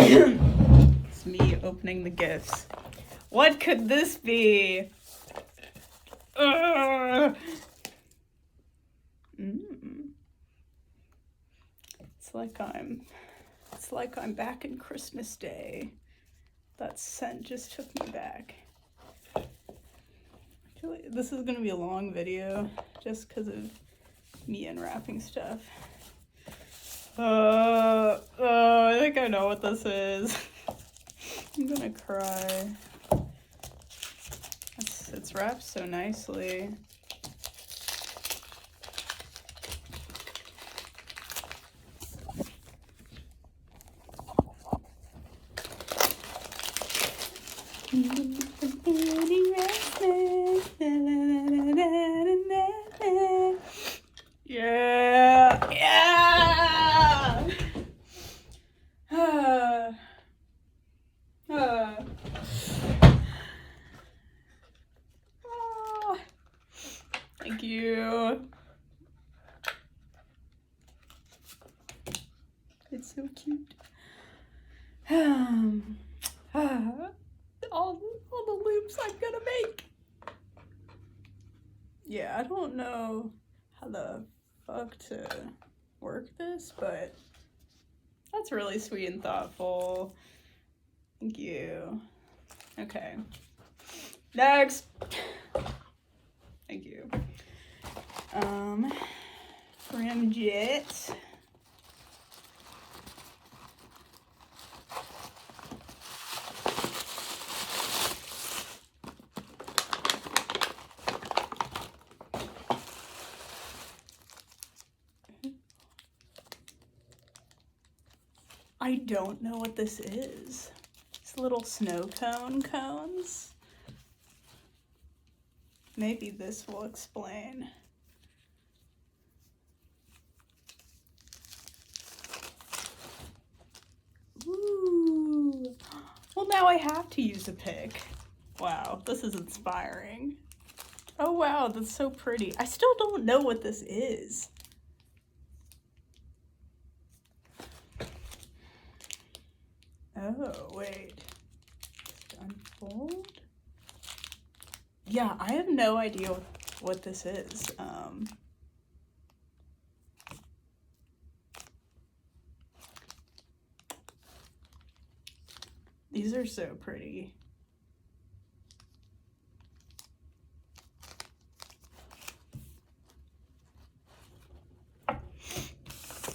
It's me opening the gifts. What could this be? It's like I'm back in Christmas Day. That scent just took me back. Actually, this is gonna be a long video just because of me unwrapping stuff. I think I know what this is. I'm gonna cry. It's wrapped so nicely. Yeah, yeah. Thank you. It's so cute. All the loops I'm gonna make. Yeah, I don't know how the fuck to work this, but that's really sweet and thoughtful. Thank you. Okay. Next. Thank you. Ramjet. I don't know what this is. It's little snow cone cones. Maybe this will explain. Ooh. Well, now I have to use a pick. Wow, this is inspiring. Oh wow, that's so pretty. I still don't know what this is. Oh, wait. Just unfold? Yeah, I have no idea what this is. These are so pretty.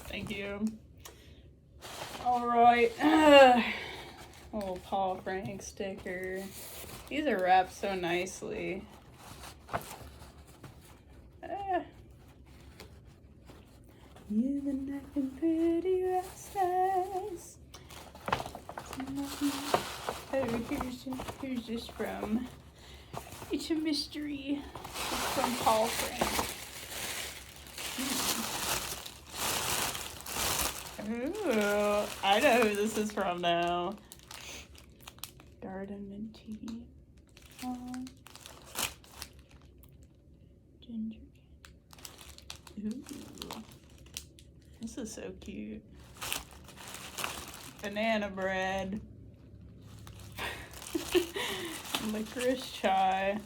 Thank you. All right. Little Paul Frank sticker. These are wrapped so nicely. You've been acting pretty restless. Oh, here's this from. It's a mystery. It's from Paul Frank. Ooh, I know who this is from now. Garden mint tea. Ginger. Ooh, this is so cute. Banana bread. Licorice chai.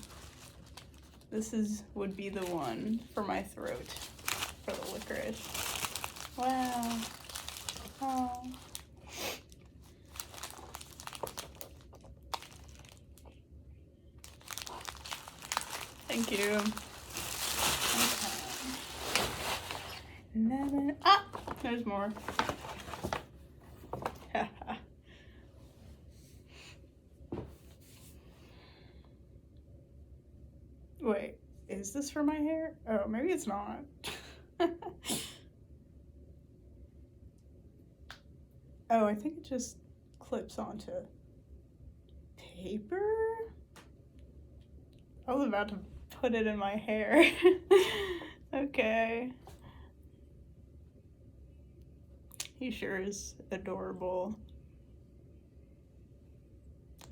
This would be the one for my throat, for the licorice. Wow. Oh. Thank you. Okay. Ah, there's more. Wait, is this for my hair? Oh, maybe it's not. Oh, I think it just clips onto paper? I was about to put it in my hair. Okay. He sure is adorable.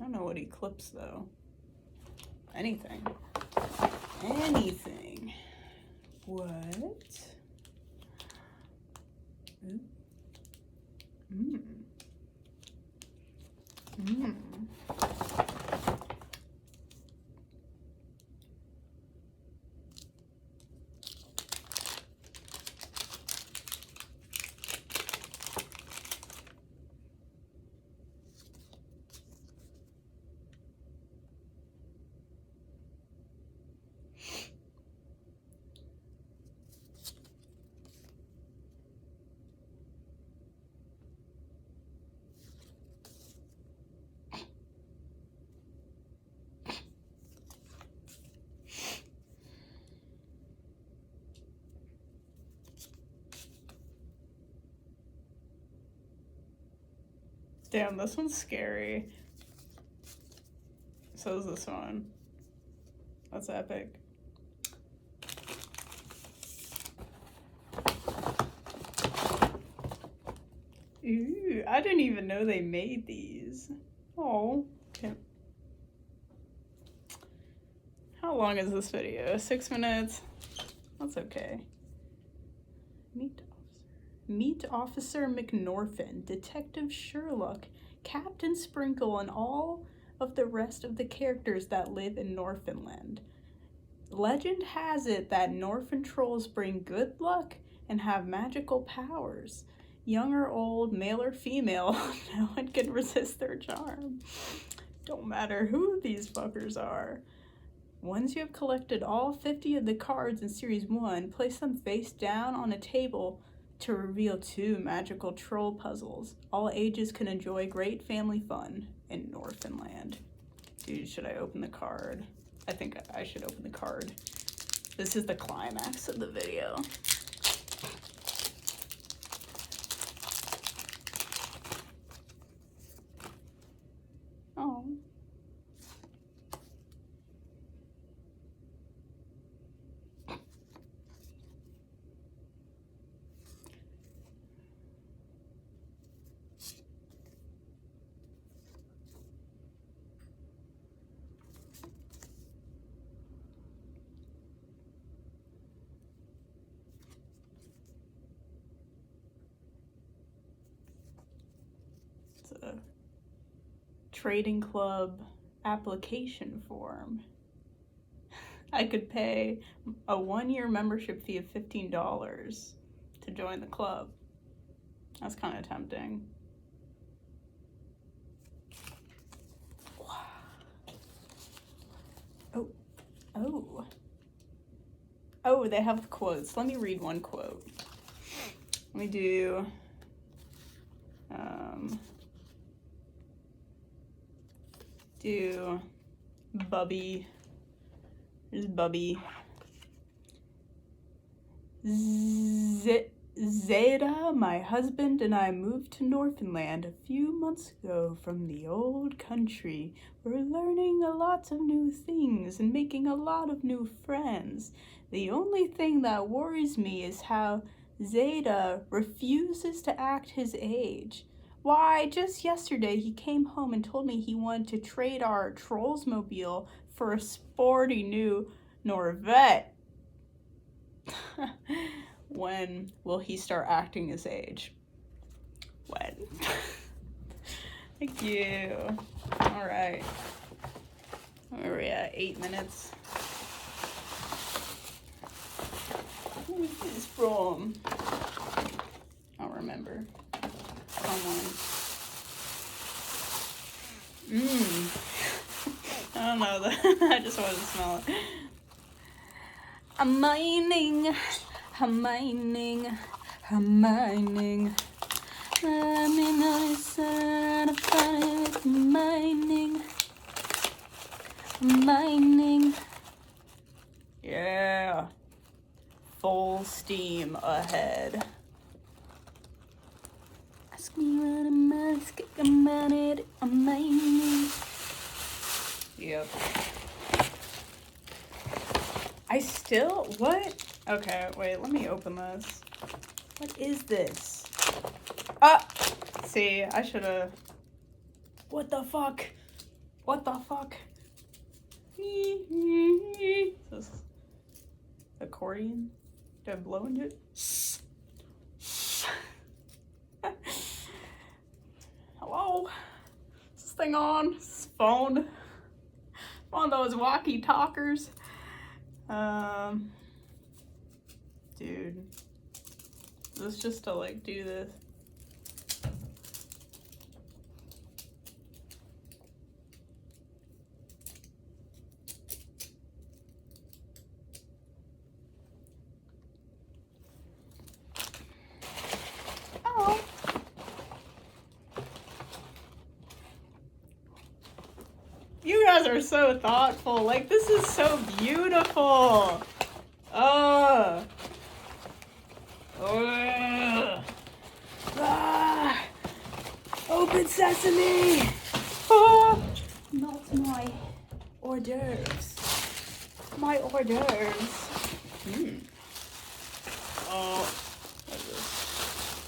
I don't know what he clips though. Anything. Anything. What? Damn, this one's scary. So is this one. That's epic. Ooh, I didn't even know they made these. Oh, okay. How long is this video? 6 minutes? That's okay. Meet Officer McNorfin, Detective Sherlock, Captain Sprinkle, and all of the rest of the characters that live in Norfinland. Legend has it that Norfin trolls bring good luck and have magical powers. Young or old, male or female, no one can resist their charm. Don't matter who these fuckers are. Once you have collected all 50 of the cards in Series 1, place them face down on a table to reveal 2 magical troll puzzles. All ages can enjoy great family fun in Norfinland. Dude, should I open the card? I think I should open the card. This is the climax of the video. Oh. It's a trading club application form. I could pay a 1-year membership fee of $15 to join the club. That's kind of tempting. Oh, oh. Oh, they have quotes. Let me read one quote. Let me do, Bubby. There's Bubby. Zeta, my husband, and I moved to Norfinland a few months ago from the old country. We're learning a lot of new things and making a lot of new friends. The only thing that worries me is how Zeta refuses to act his age. Why, just yesterday he came home and told me he wanted to trade our Trollsmobile for a sporty new Norvette. When will he start acting his age? When? Thank you. All right. Where are we at? 8 minutes. Who is this from? I'll remember. Someone. I don't know. I just wanted to smell it. I'm mining. I'm mining. I'm mining. I'm in the sun. I'm finding mining. I'm mining. Yeah. Full steam ahead. Ask me what I'm asking about it. I'm mining. Yep. I still, what? Okay, wait, let me open this. What is this? Ah! See, I should've. What the fuck? What the fuck? Is this accordion? Do I blow into it? Hello? Is this thing on? Is this phone? One of those walkie-talkers. Dude. Is this just to like do this? Oh. You guys are so thoughtful. Like, this is so beautiful. Ah. Open sesame! Ah, not my hors d'oeuvres. My hors d'oeuvres. Oh, what is this?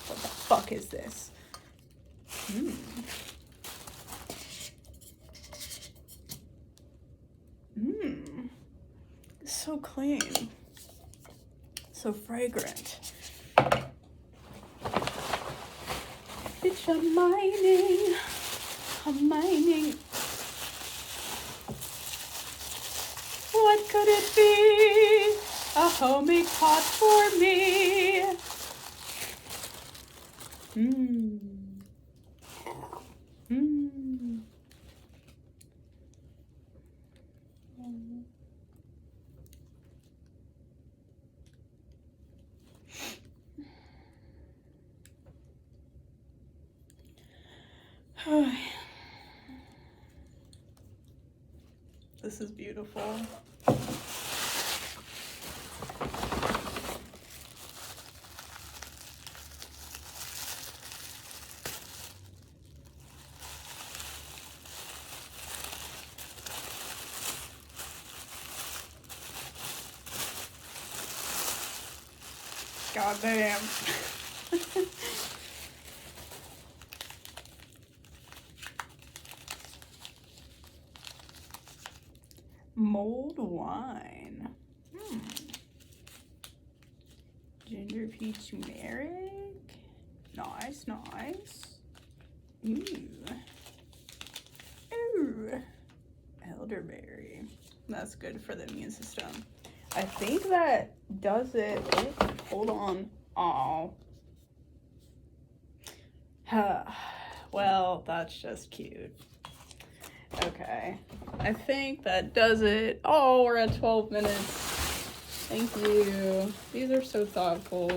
What the fuck is this? So clean. So fragrant. Bitch, I'm mining. I'm mining. What could it be? A homemade pot for me. Mmm. Mmm. This is beautiful. God damn. Mulled wine. Ginger peach turmeric. Nice, nice. Ooh. Ooh. Elderberry. That's good for the immune system. I think that does it. Oh, hold on. Oh. Well, that's just cute. Okay. I think that does it. Oh, we're at 12 minutes. Thank you. These are so thoughtful.